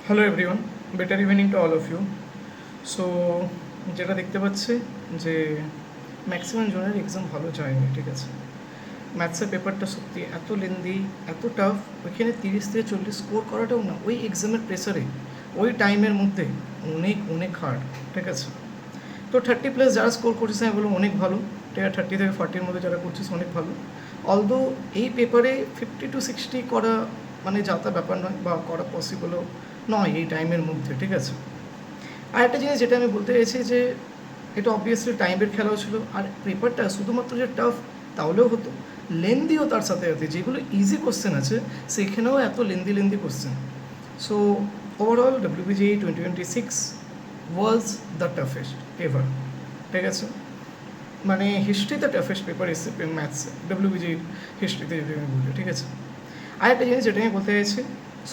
Hello everyone, better evening to all of you. So যেটা দেখতে পাচ্ছি যে ম্যাক্সিমাম জনের এক্সাম ভালো যায়নি, ঠিক আছে। ম্যাথসের পেপারটা সত্যি এত লেন্দি, এত টাফ, ওইখানে 30 থেকে 40 স্কোর করাটাও না ওই এক্সামের প্রেসারে, ওই টাইমের মধ্যে অনেক অনেক হার্ড, ঠিক আছে। তো 30+ যারা স্কোর করছিস আমি বলবো অনেক ভালো, ঠিক আছে। 30 থেকে 40-র মধ্যে যারা করছিস অনেক ভালো। অলদো এই পেপারে 50 to 60 করা মানে যাতা ব্যাপার নয়, বা করা পসিবলও নয় এই টাইমের মধ্যে, ঠিক আছে। আর একটা জিনিস যেটা আমি বলতে চাইছি যে এটা অবভিয়াসলি টাইমের খেলাও ছিল, আর পেপারটা শুধুমাত্র যে টাফ তাহলেও হতো, লেন্দিও তার সাথে সাথে, যেগুলো ইজি কোশ্চেন আছে সেখানেও এত lengthy question. So overall WBJEE 2026 was the toughest ever, ঠিক আছে। মানে হিস্ট্রিতে টাফেস্ট পেপার এসছে ম্যাথসে, WBJEE হিস্ট্রিতে যদি আমি বলি, ঠিক আছে। আর একটা জিনিস যেটা আমি বলতে চাইছি,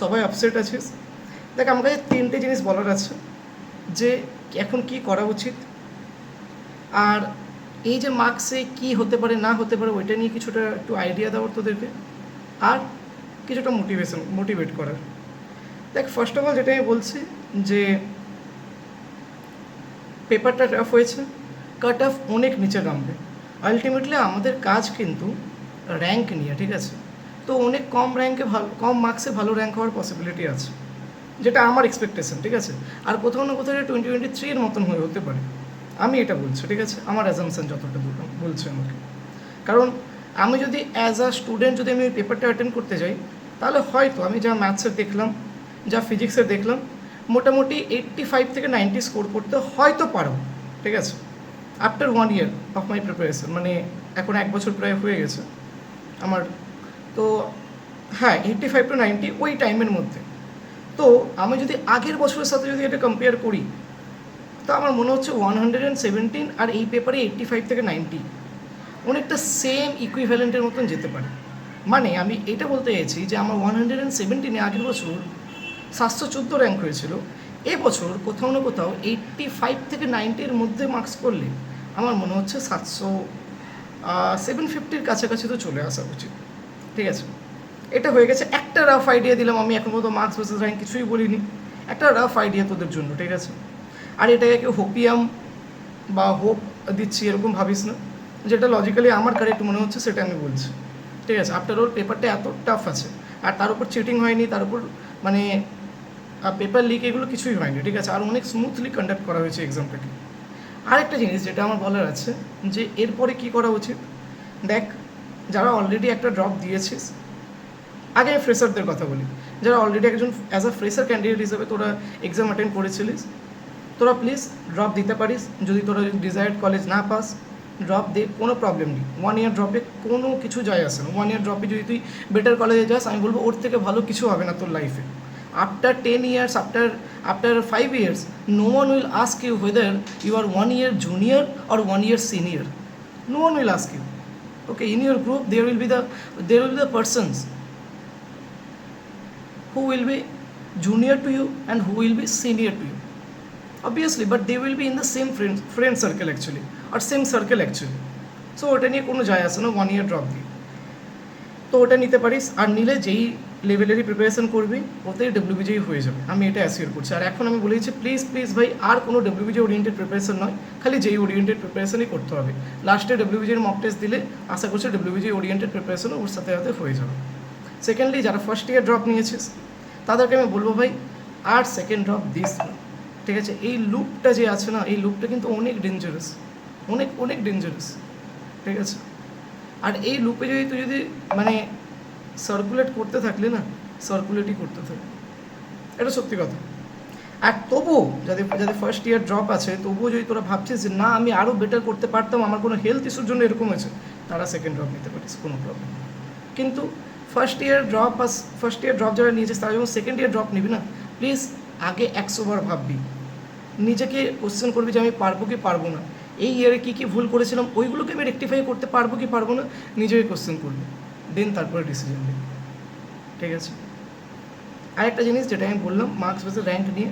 সবাই আপসেট আছিস, দেখ আমার কাছে 3টে জিনিস বলার আছে যে এখন কি করা উচিত, আর এই যে মার্কসে কি হতে পারে না হতে পারে ওইটা নিয়ে কিছুটা একটু আইডিয়া দেওয়ার তোদেরকে, আর কিছুটা মোটিভেট করার। দেখ ফার্স্ট অফ অল যেটা আমি বলছি যে পেপারটা টাফ হয়েছে, কাট অফ অনেক নিচে নামবে। আলটিমেটলি আমাদের কাজ কিন্তু র্যাঙ্ক নিয়ে, ঠিক আছে। তো অনেক কম র্যাঙ্কে ভালো, কম মার্কসে ভালো র্যাঙ্ক হওয়ার পসিবিলিটি আছে, যেটা আমার এক্সপেকটেশন, ঠিক আছে। আর কোথাও না কোথাও 2023-এর মতন হতে পারে, আমি এটা বলছি, ঠিক আছে। আমার অ্যাজামশন যতটা দূর বলছে আমাকে, কারণ আমি যদি অ্যাজ আ স্টুডেন্ট যদি আমি ওই পেপারটা অ্যাটেন্ড করতে যাই, তাহলে হয়তো আমি যা ম্যাথসের দেখলাম, যা ফিজিক্সের দেখলাম, মোটামুটি 85 থেকে 90 স্কোর করতে হয়তো পারো, ঠিক আছে। After 1 year of my preparation, মানে এখন 1 বছর প্রায় হয়ে গেছে আমার। তো হ্যাঁ, 85 to 90 ওই টাইমের মধ্যে। তো আমি যদি আগের বছরের সাথে যদি এটা কম্পেয়ার করি, তো আমার মনে হচ্ছে 117 আর এই পেপারে 85 থেকে 90 অনেকটা সেম ইকুইভ্যালেন্টের মতন যেতে পারে। মানে আমি এটা বলতে চাইছি যে আমার 117-এ আগের বছর 714 র্যাঙ্ক হয়েছিল, এবছর কোথাও না কোথাও 85 থেকে 90-এর মধ্যে মার্কস করলে আমার মনে হচ্ছে 750-র কাছাকাছি তো চলে আসা উচিত, ঠিক আছে। এটা হয়ে গেছে, একটা রাফ আইডিয়া দিলাম আমি, এখন মতো মার্কস ভার্সেস র্যাঙ্ক কিছুই বলিনি, একটা রাফ আইডিয়া তোদের জন্য, ঠিক আছে। আর এটাকে কেউ হোপিয়াম বা হোপ দিচ্ছি এরকম ভাবিস না, যেটা লজিক্যালি আমার কারেক্ট মনে হচ্ছে সেটা আমি বলছি, ঠিক আছে। আফটার অল পেপারটা এত টাফ আছে, আর তার উপর চিটিং হয়নি, তার উপর মানে পেপার লিক এগুলো কিছুই হয়নি, ঠিক আছে। আর অনেক স্মুথলি কন্ডাক্ট করা হয়েছে এক্সামটাকে। আরেকটা জিনিস যেটা আমার বলার আছে যে এরপরে কি করা উচিত, দেখ যারা অলরেডি একটা ড্রপ দিয়েছিস, আগে ফ্রেশারদের কথা বলি, যারা অলরেডি একজন অ্যাজ আ ফ্রেশার ক্যান্ডিডেট হিসেবে তোরা এক্সাম অ্যাটেন্ড করেছিলিস, তোরা প্লিজ ড্রপ দিতে পারিস। যদি তোরা ডিজায়ার্ড কলেজ না পাস, ড্রপ দে, কোনো প্রবলেম নেই। 1 year ড্রপে কোনো কিছু যায় আসে না। 1 year ড্রপে যদি তুই বেটার কলেজে যাস, আমি বলবো ওর থেকে ভালো কিছু হবে না তোর লাইফে। After 10 years, after 5 years, no one will ask you whether you are 1 year junior or 1 year senior. No one will ask you. Okay, in your group there will be the persons who will be junior to you and who will be senior to you, obviously, but they will be in the same friend circle actually, or same circle actually. So ওটা নিয়ে কোনো যায় আসে না 1 year drop দিয়ে। তো ওটা নিতে পারিস, আর নিলে যেই লেভেলেরই প্রিপারেশন করবি ওতেই WBJEE হয়ে যাবে, আমি এটা অ্যাসিওর করছি। আর এখন আমি বলেছি প্লিজ ভাই, আর কোনো WBJEE ওরিয়েন্টেড প্রিপারেশন নয়, খালি যেই ওরিয়েন্টেড প্রিপারেশনই করতে হবে। লাস্টে WBJEE মক টেস্ট দিলে আশা করছি WBJEE ওরিয়েন্টেড প্রিপারেশনও ওর সাথে সাথে হয়ে যাবে। সেকেন্ডলি, যারা ফার্স্ট ইয়ার ড্রপ নিয়েছিস তাদেরকে আমি বলবো ভাই, আর সেকেন্ড ড্রপ দিস না, ঠিক আছে। এই লুপটা যে আছে না, এই লুপটা কিন্তু অনেক ডেঞ্জারাস, অনেক ডেঞ্জারাস, ঠিক আছে। আর এই লুপে যদি তুই মানে সার্কুলেট করতে থাকলে না, সার্কুলেটই করতে থাকবে, এটা সত্যি কথা। আর তবুও যাদের ফার্স্ট ইয়ার ড্রপ আছে, তবুও যদি তোরা ভাবছিস যে না আমি আরও বেটার করতে পারতাম, আমার কোনো হেলথ ইস্যুর জন্য এরকম হয়েছে, তারা সেকেন্ড ড্রপ নিতে পারিস, কোনো প্রবলেম। কিন্তু ফার্স্ট ইয়ার ড্রপ যারা নিয়েছিস তারা যখন সেকেন্ড ইয়ার ড্রপ নিবি না, প্লিজ আগে 100 বার ভাববি, নিজেকে কোশ্চেন করবি যে আমি পারবো কি পারবো না, এই ইয়ারে কী কী ভুল করেছিলাম ওইগুলোকে আমি রেকটিফাই করতে পারবো কি পারবো না, নিজেকে কোশ্চেন করবি, দেন তারপরে ডিসিশন নিবি, ঠিক আছে। আরেকটা জিনিস যেটা আমি বললাম মার্কস ভার্সেস র্যাঙ্ক নিয়ে,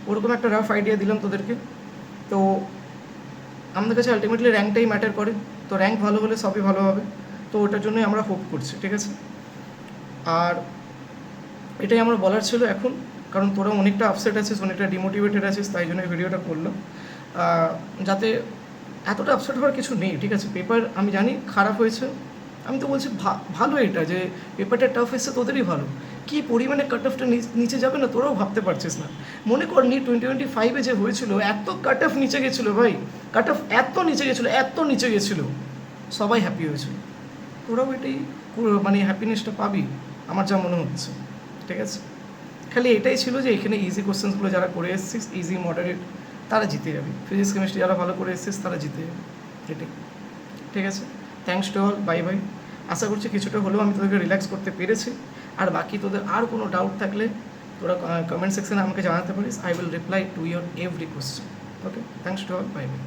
ওরকম একটা রাফ আইডিয়া দিলাম তোদেরকে। তো আমাদের কাছে আলটিমেটলি র্যাঙ্কটাই ম্যাটার করে, তো র্যাঙ্ক ভালো হলে সবই ভালো হবে, তো ওটার জন্যই আমরা হোপ করছি, ঠিক আছে। আর এটাই আমার বলার ছিল এখন। কারণ তোরা অনেকটা আপসেট আছিস, অনেকটা ডিমোটিভেটেড আছিস, তাই জন্য এই ভিডিওটা করলাম। যাতে এতটা আপসেট হওয়ার কিছু নেই, ঠিক আছে? পেপার আমি জানি খারাপ হয়েছে, আমি তো বলছি ভালো এটা যে পেপারটা টাফ এসছে, তোদেরই ভালো। কী পরিমাণে কাট অফটা নিচে যাবে না তোরাও ভাবতে পারছিস না। মনে কর নি 2025 যে হয়েছিল, এত কাট অফ নিচে গেছিলো ভাই, কাট অফ এত নিচে গেছিলো, এত নিচে গেছিলো, সবাই হ্যাপি হয়েছিল। তোরাও এটাই মানে হ্যাপিনেসটা পাবি আমার যা মনে হচ্ছে, ঠিক আছে? খালি এটাই ছিল যে এখানে ইজি কোশ্চেন্সগুলো যারা করে এসেছিস, ইজি মডারেট, তারা জিতে যাবে। ফিজিক্স কেমিস্ট্রি যারা ভালো করে এসেছিস তারা জিতে যাবে, এটাই, ঠিক আছে? Thanks to all, bye bye. আশা করছি কিছুটা হলেও আমি তোদেরকে রিল্যাক্স করতে পেরেছি। আর বাকি তোদের আর কোনো ডাউট থাকলে তোরা কমেন্ট সেকশনে আমাকে জানাতে পারিস। I will reply to your every question. Okay, thanks to all, bye by.